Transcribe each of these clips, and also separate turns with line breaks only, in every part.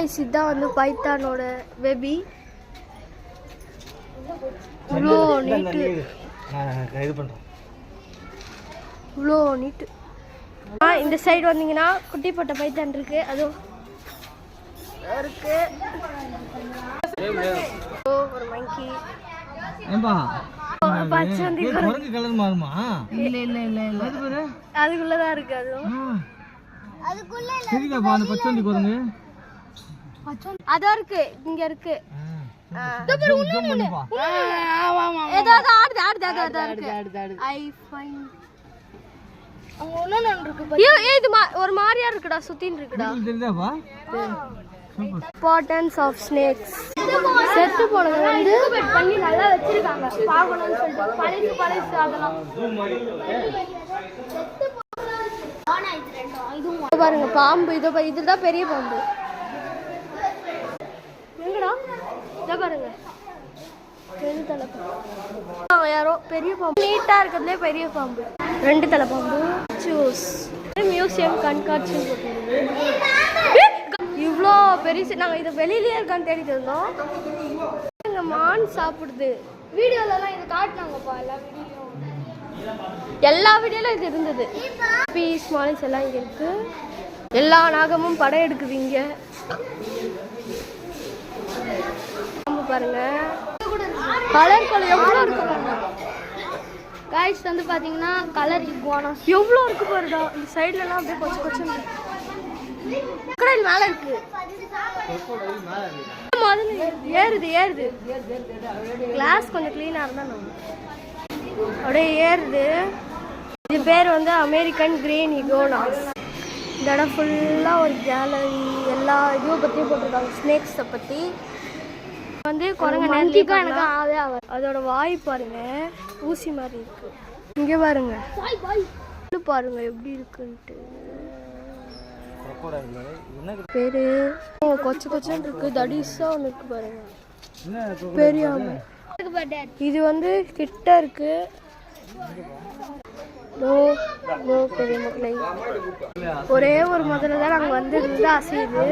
Guys இதான் வந்து பைத்தானோட baby. இவ்வளோ நீட்டு, இவ்வளோ நீட்டு. இந்த சைடு வந்தீங்கன்னா குட்டி போட்ட பைத்தான் இருக்கு, அதுவும் இருக்கு. ஒரு மங்கி அதுக்குள்ளதான் இருக்கு. அதான் இருக்கு, இங்க இருக்கு. ஒரு மாதிரியா இருக்குடா, சுத்தின்னு இருக்குடா. Importance of snakes. செத்து போனது வந்து பண்ணி நல்லா வச்சிருக்காங்க, பார்க்கணும்னு சொல்லிட்டு. பழைசு பழைசு அதெல்லாம் பாருங்க. பாம்பு இதுதான் பெரிய பாம்பு. எங்கடா இத பாருங்க, பெரிய தலை பாம்பு. யாரோ பெரிய பாம்பு, நீட்டா இருக்கிறதுலே பெரிய பாம்பு. 2 தலை பாம்பு. சூஸ் மியூசியம் கண்காட்சி இவ்வளோ பெருசு. நாங்கள் இதை வெளியிலே இருக்கான்னு தேடிட்டு இருந்தோம். எங்கள் மான் சாப்பிடுது. வீடியோலலாம் இது காட்டினாங்கப்பா, எல்லா வீடியோலும் இது இருந்தது. பீஸ் மாலிஸ் எல்லாம் இங்கே இருக்கு. எல்லா நாகமும் படம் எடுக்குது இங்கே. பாருங்க கலர் எவ்வளோ இருக்கு. காய்ஸ் வந்து பார்த்தீங்கன்னா கலர் இக்வானாஸ் எவ்வளோ இருக்கு பாருடா. இந்த சைட்லலாம் அப்படியே கொஞ்சம் கொஞ்சம் crocodile மேல இருக்கு. முதல்ல ஏறுது. கிளாஸ் கொஞ்சம் கிளீனா இருந்தா அப்படியே ஏறுது. இது பேர் வந்து அமெரிக்கன் கிரீன் இகோனாஸ். இந்த இடம் ஃபுல்லா ஒரு கேலரி, எல்லா இதுவும் பத்தியும் போட்டிருக்காங்க. ஸ்னேக்ஸை பத்தி வந்து குரங்க நந்திக்கா எனக்கு ஆவே ஆகும். அதோட வாய் பாருங்க, ஊசி மாதிரி இருக்கு. இங்க பாருங்க பாருங்க எப்படி இருக்குன்ட்டு. பேரு கொச்சு கொச்சுன்னு இருக்கு. தடிசா ஒன்று இருக்கு பாருங்க, பெரிய. இது வந்து கிட்ட இருக்கு. பெரிய மக்களை ஒரே ஒரு முதல்ல தான் நாங்கள் வந்து இருந்தா அசையுது.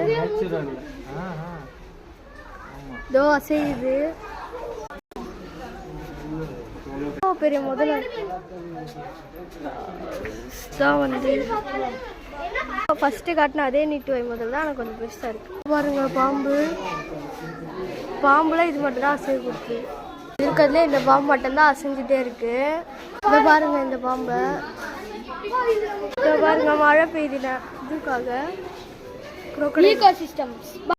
அசையுது பெரிய முதல்ல தான் வந்து ஃபர்ஸ்ட் காட்டின அதே நீட்டு வை முதல்ல தான் எனக்கு கொஞ்சம் பெருசாக இருக்கு. பாருங்க பாம்புல இது மட்டும் தான் அசைவு கொடுத்து இருக்கிறதுல. இந்த பாம்பு மட்டும்தான் அசைஞ்சிட்டே இருக்கு. இதை பாருங்க, இந்த பாம்பை பாருங்க. மழை பெய்யுதுல இதுக்காக. crocodile ecosystem